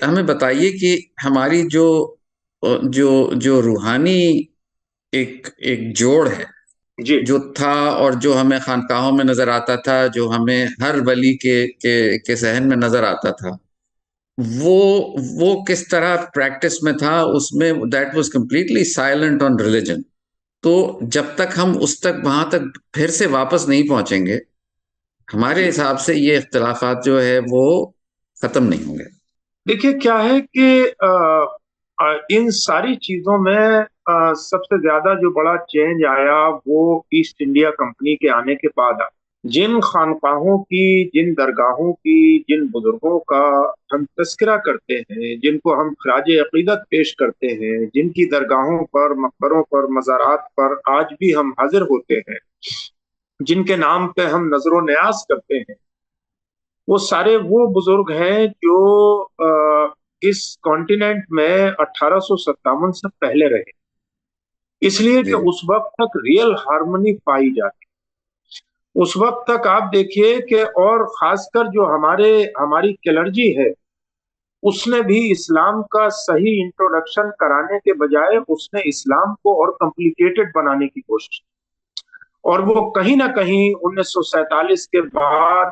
ہمیں بتائیے کہ ہماری جو جو جو روحانی ایک ایک جوڑ ہے، جی جو تھا اور جو ہمیں خانقاہوں میں نظر آتا تھا، جو ہمیں ہر ولی کے صحن میں نظر آتا تھا، وہ وہ کس طرح پریکٹس میں تھا اس میں؟ That was completely silent on religion. تو جب تک ہم اس تک وہاں تک پھر سے واپس نہیں پہنچیں گے، ہمارے جی حساب سے یہ اختلافات جو ہے وہ ختم نہیں ہوں گے. دیکھیے کیا ہے کہ ان ساری چیزوں میں سب سے زیادہ جو بڑا چینج آیا وہ ایسٹ انڈیا کمپنی کے آنے کے بعد آیا. جن خانقاہوں کی، جن درگاہوں کی، جن بزرگوں کا ہم تذکرہ کرتے ہیں، جن کو ہم خراج عقیدت پیش کرتے ہیں، جن کی درگاہوں پر، مقبروں پر، مزارات پر آج بھی ہم حاضر ہوتے ہیں، جن کے نام پہ ہم نظر و نیاز کرتے ہیں، وہ سارے وہ بزرگ ہیں جو اس کانٹیننٹ میں 1857 سے پہلے رہے، اس لیے جی کہ اس وقت تک ریئل ہارمونی پائی جاتی. اس وقت تک آپ دیکھیے کہ، اور خاص کر جو ہماری کلرجی ہے، اس نے بھی اسلام کا صحیح انٹروڈکشن کرانے کے بجائے اس نے اسلام کو اور کمپلیکیٹڈ بنانے کی کوشش کی. اور وہ کہیں نہ کہیں 1947 کے بعد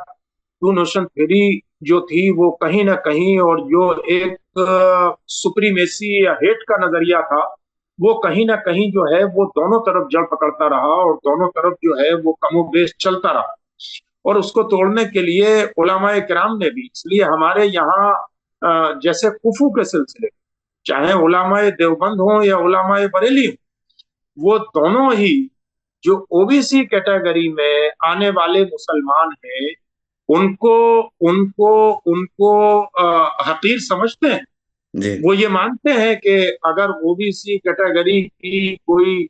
ٹو نیشن تھیوری جو تھی وہ کہیں نہ کہیں، اور جو ایک سپریمیسی یا ہیٹ کا نظریہ تھا، وہ کہیں نہ کہیں جو ہے وہ دونوں طرف جڑ پکڑتا رہا، اور دونوں طرف جو ہے وہ کم و بیش چلتا رہا. اور اس کو توڑنے کے لیے علماء کرام نے بھی، اس لیے ہمارے یہاں جیسے کفو کے سلسلے، چاہے علماء دیوبند ہوں یا علماء بریلی ہوں، وہ دونوں ہی جو او بی سی کیٹیگری میں آنے والے مسلمان ہیں، ان کو ان کو ان کو حقیر سمجھتے ہیں. جی وہ یہ مانتے ہیں کہ اگر او بی سی کیٹیگری کی کوئی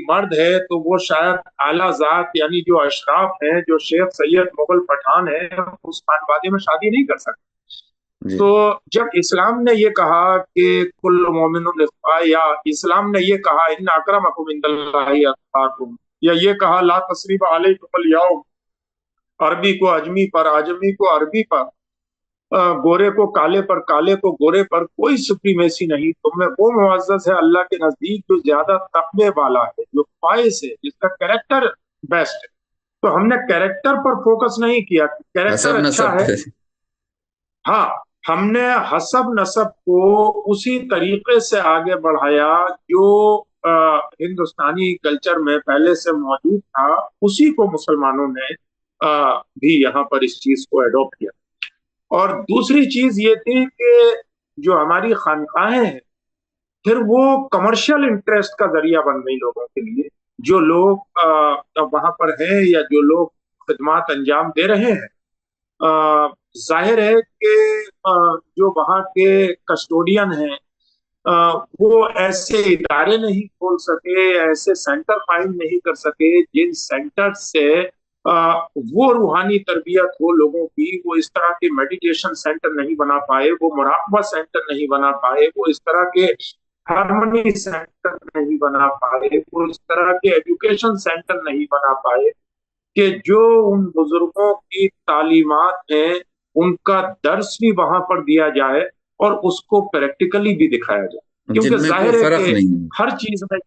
مرد ہے تو وہ شاید اعلیٰ ذات، یعنی جو اشراف ہیں، جو شیخ سید مغل پٹھان ہے، اس خانوادے میں شادی نہیں کر سکتے. جی تو جب اسلام نے یہ کہا کہ کل مومن یا اسلام نے یہ کہا ان اکرمکم عند اللہ اتقاکم، یا یہ کہا لا تثریب علیکم الیوم، عربی کو اجمی پر، اجمی کو عربی پر، گورے کو کالے پر، کالے کو گورے پر، کوئی سپریمیسی نہیں، تم میں وہ معزز ہے اللہ کے نزدیک جو زیادہ تقوی والا ہے، جو فائز ہے، جس کا کریکٹر بیسٹ ہے. تو ہم نے کریکٹر پر فوکس نہیں کیا، کریکٹر حسب اچھا نسب ہے. پہ. ہاں، ہم نے حسب نسب کو اسی طریقے سے آگے بڑھایا جو ہندوستانی کلچر میں پہلے سے موجود تھا، اسی کو مسلمانوں نے بھی یہاں پر اس چیز کو ایڈوپٹ کیا. اور دوسری چیز یہ تھی کہ جو ہماری خانقاہیں ہیں، پھر وہ کمرشل انٹرسٹ کا ذریعہ بن گئی لوگوں کے لیے. جو لوگ وہاں پر ہیں یا جو لوگ خدمات انجام دے رہے ہیں، ظاہر ہے کہ جو وہاں کے کسٹوڈین ہیں، وہ ایسے ادارے نہیں کھول سکے، ایسے سینٹر قائم نہیں کر سکے جن سینٹر سے وہ روحانی تربیت ہو لوگوں کی. وہ اس طرح کے میڈیٹیشن سینٹر نہیں بنا پائے، وہ مراقبہ سینٹر نہیں بنا پائے، وہ اس طرح کے ہارمونی سینٹر نہیں بنا پائے، وہ اس طرح کے ایجوکیشن سینٹر نہیں بنا پائے کہ جو ان بزرگوں کی تعلیمات ہیں ان کا درس بھی وہاں پر دیا جائے اور اس کو پریکٹیکلی بھی دکھایا جائے. کیونکہ جن میں کوئی ظاہر ہے فرق کہ نہیں ہے. ہر چیز میں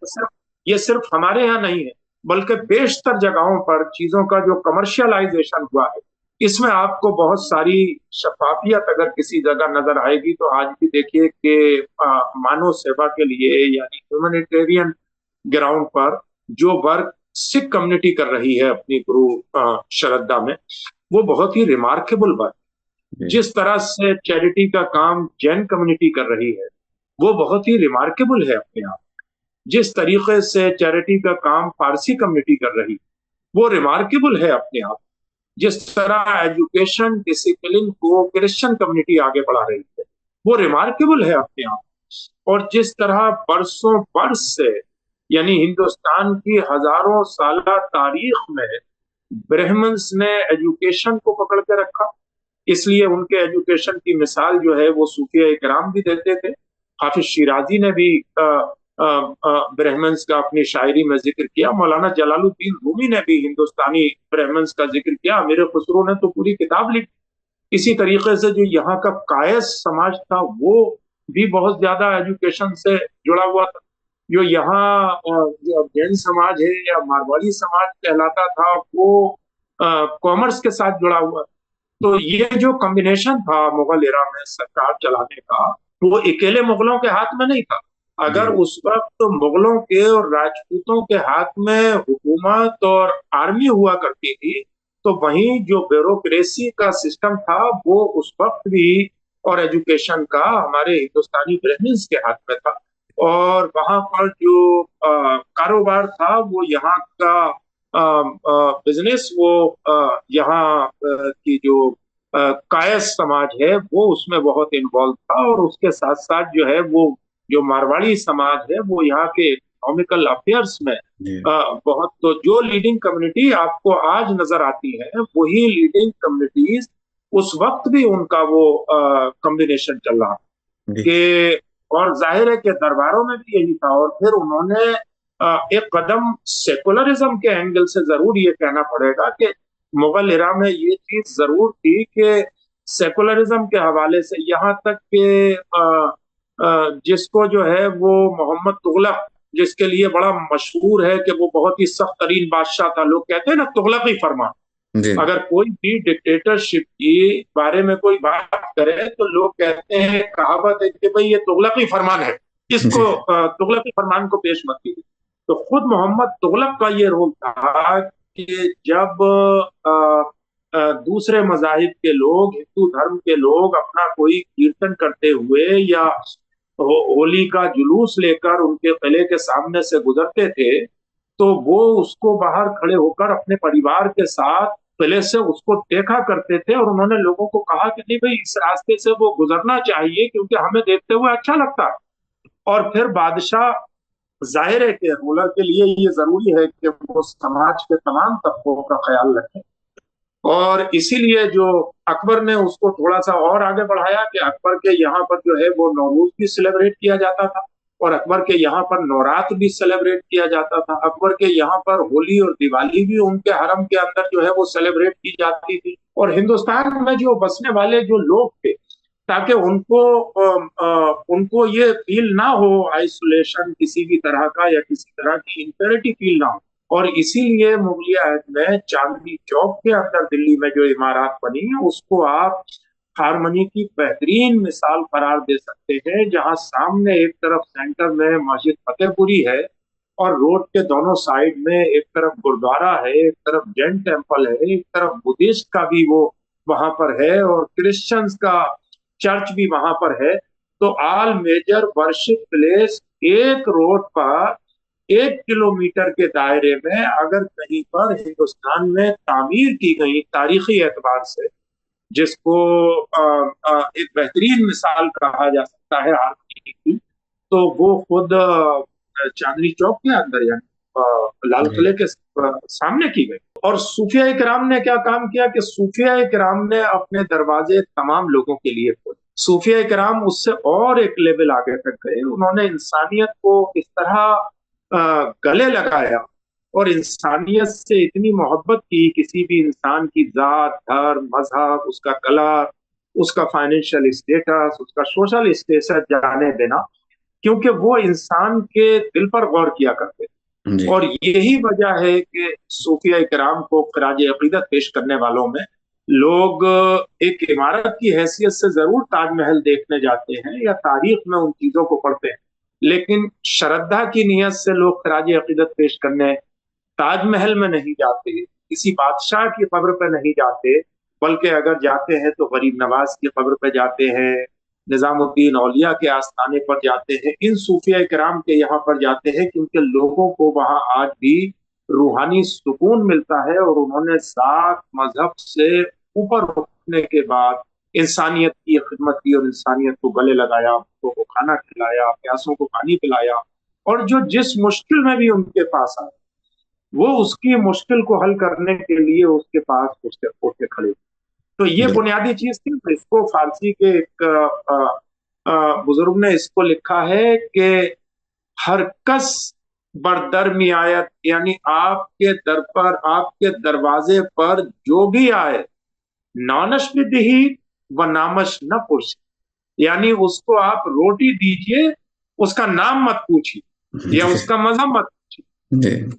یہ صرف ہمارے یہاں نہیں ہے، بلکہ بیشتر جگہوں پر چیزوں کا جو کمرشلائزیشن ہوا ہے، اس میں آپ کو بہت ساری شفافیت اگر کسی جگہ نظر آئے گی تو آج بھی دیکھیے کہ مانو سیوا کے لیے، یعنی ہیومینیٹیرین گراؤنڈ پر جو ورک سکھ کمیونٹی کر رہی ہے اپنی گرو شردا میں، وہ بہت ہی ریمارکیبل بات. جی جس طرح سے چیریٹی کا کام جین کمیونٹی کر رہی ہے وہ بہت ہی ریمارکیبل ہے اپنے آپ. جس طریقے سے چیریٹی کا کام فارسی کمیونٹی کر رہی ہے وہ ریمارکیبل ہے اپنے آپ. جس طرح ایجوکیشن ڈسپلن کو کرسچن کمیونٹی آگے بڑھا رہی ہے وہ ریمارکیبل ہے اپنے آپ. اور جس طرح برسوں برس سے، یعنی ہندوستان کی ہزاروں سالہ تاریخ میں برہمنس نے ایجوکیشن کو پکڑ کے رکھا، اس لیے ان کے ایجوکیشن کی مثال جو ہے وہ صوفیہ کرام بھی دیتے تھے. حافظ شیرازی نے بھی برہمنس کا اپنی شاعری میں ذکر کیا، مولانا جلال الدین رومی نے بھی ہندوستانی برہمنس کا ذکر کیا، امیر خسرو نے تو پوری کتاب لکھی. اسی طریقے سے جو یہاں کا کائس سماج تھا وہ بھی بہت زیادہ ایجوکیشن سے جڑا ہوا تھا. جو یہاں جو جین سماج ہے یا مارواڑی سماج کہلاتا تھا وہ کامرس کے ساتھ جڑا ہوا. تو یہ جو کمبینیشن تھا مغل ایرا میں سرکار چلانے کا وہ اکیلے مغلوں کے ہاتھ میں نہیں تھا. جی اگر اس وقت مغلوں کے اور راجپوتوں کے ہاتھ میں حکومت اور آرمی ہوا کرتی تھی تو وہیں جو بیوروکریسی کا سسٹم تھا وہ اس وقت بھی اور ایجوکیشن کا ہمارے ہندوستانی برہمنس کے ہاتھ میں تھا. اور وہاں پر جو کاروبار تھا وہ یہاں کا بزنس وہ یہاں کی جو کائس سماج ہے وہ اس میں بہت انوالو تھا. اور اس کے ساتھ ساتھ جو ہے وہ جو مارواڑی سماج ہے وہ یہاں کے اکنامیکل افیئرس میں جی بہت. تو جو لیڈنگ کمیونٹی آپ کو آج نظر آتی ہے وہی لیڈنگ کمیونٹیز اس وقت بھی ان کا وہ کمبینیشن چل رہا جی کہ. اور ظاہر ہے کہ درباروں میں بھی یہی تھا. اور پھر انہوں نے ایک قدم سیکولرزم کے اینگل سے ضرور یہ کہنا پڑے گا کہ مغل ایرا میں یہ چیز ضرور تھی کہ سیکولرزم کے حوالے سے یہاں تک کہ جس کو جو ہے وہ محمد تغلق جس کے لیے بڑا مشہور ہے کہ وہ بہت ہی سخت ترین بادشاہ تھا. لوگ کہتے ہیں نا تغلقی فرمان. جی اگر کوئی بھی ڈکٹیٹرشپ کی بارے میں کوئی بات کرے تو لوگ کہتے ہیں کہاوت ہے کہ بھئی یہ تغلقی فرمان ہے اس جی کو تغلقی فرمان کو پیش مت کیجیے. تو خود محمد تغلق کا یہ رول تھا کہ جب دوسرے مذاہب کے لوگ ہندو دھرم کے لوگ اپنا کوئی کیرتن کرتے ہوئے یا ہولی کا جلوس لے کر ان کے قلعے کے سامنے سے گزرتے تھے تو وہ اس کو باہر کھڑے ہو کر اپنے پریوار کے ساتھ قلعے سے اس کو دیکھا کرتے تھے. اور انہوں نے لوگوں کو کہا کہ نہیں بھائی اس راستے سے وہ گزرنا چاہیے کیونکہ ہمیں دیکھتے ہوئے اچھا لگتا. اور پھر بادشاہ ظاہر ہے کہ رولر کے لیے یہ ضروری ہے کہ وہ سماج کے تمام طبقوں کا خیال رکھیں. اور اسی لیے جو اکبر نے اس کو تھوڑا سا اور آگے بڑھایا کہ اکبر کے یہاں پر جو ہے وہ نوروز بھی سیلیبریٹ کیا جاتا تھا اور اکبر کے یہاں پر نورات بھی سیلیبریٹ کیا جاتا تھا. اکبر کے یہاں پر ہولی اور دیوالی بھی ان کے حرم کے اندر جو ہے وہ سیلیبریٹ کی جاتی تھی. اور ہندوستان میں جو بسنے والے جو لوگ تھے تاکہ ان کو یہ فیل نہ ہو آئسولیشن کسی بھی طرح کا یا کسی طرح کی انفیریٹی فیل نہ ہو. اور اسی لیے مغلیہ عہد میں چاندنی چوک کے اندر دلی میں جو عمارات بنی ہیں اس کو آپ ہارمنی کی بہترین مثال قرار دے سکتے ہیں جہاں سامنے ایک طرف سینٹر میں مسجد فتح پوری ہے اور روڈ کے دونوں سائڈ میں ایک طرف گردوارا ہے ایک طرف جین ٹیمپل ہے ایک طرف بدھسٹ کا بھی وہ وہاں پر ہے اور کرسچنز کا چرچ بھی وہاں پر ہے. تو آل میجر ورشپ پلیس ایک روڈ پر 1 کلومیٹر کے دائرے میں اگر کہیں پر ہندوستان میں تعمیر کی گئی تاریخی اعتبار سے جس کو ایک بہترین مثال کہا جا سکتا ہے ہارمونی کی تو وہ خود چاندنی چوک کے اندر یعنی لال جی قلعے کے سامنے کی گئی. اور صوفیہ کرام نے کیا کام کیا کہ صوفیہ کرام نے اپنے دروازے تمام لوگوں کے لیے کھولے. صوفیہ کرام اس سے اور ایک لیول آگے تک گئے. انہوں نے انسانیت کو اس طرح گلے لگایا اور انسانیت سے اتنی محبت کی کسی بھی انسان کی ذات دھرم مذہب اس کا کلر اس کا فائنینشیل اسٹیٹس اس کا سوشل اسٹیٹس جانے دینا کیونکہ وہ انسان کے دل پر غور کیا کرتے. جی اور یہی وجہ ہے کہ صوفیہ کرام کو خراج عقیدت پیش کرنے والوں میں لوگ ایک عمارت کی حیثیت سے ضرور تاج محل دیکھنے جاتے ہیں یا تاریخ میں ان چیزوں کو پڑھتے ہیں لیکن شردھا کی نیت سے لوگ خراج عقیدت پیش کرنے تاج محل میں نہیں جاتے کسی بادشاہ کی قبر پہ نہیں جاتے بلکہ اگر جاتے ہیں تو غریب نواز کی قبر پہ جاتے ہیں نظام الدین اولیاء کے آستانے پر جاتے ہیں ان صوفیہ کرام کے یہاں پر جاتے ہیں کیونکہ لوگوں کو وہاں آج بھی روحانی سکون ملتا ہے اور انہوں نے ذات مذہب سے اوپر اٹھنے کے بعد انسانیت کی خدمت کی اور انسانیت کو گلے لگایا کو کھانا کھلایا پیاسوں کو پانی پلایا اور جو جس مشکل میں بھی ان کے پاس آئے وہ اس کی مشکل کو حل کرنے کے لیے اس کے پاس اٹھ کے کھڑے. تو یہ جی بنیادی چیز تھی. اس کو فارسی کے ایک بزرگ نے اس کو لکھا ہے کہ ہر کس بردر می آیت یعنی آپ کے در پر آپ کے دروازے پر جو بھی آئے نانش بدہی و نامش نہ پرسی، یعنی اس کو آپ روٹی دیجئے، اس کا نام مت پوچھیے یا اس جی کا مذہب مت پوچھیے۔ جی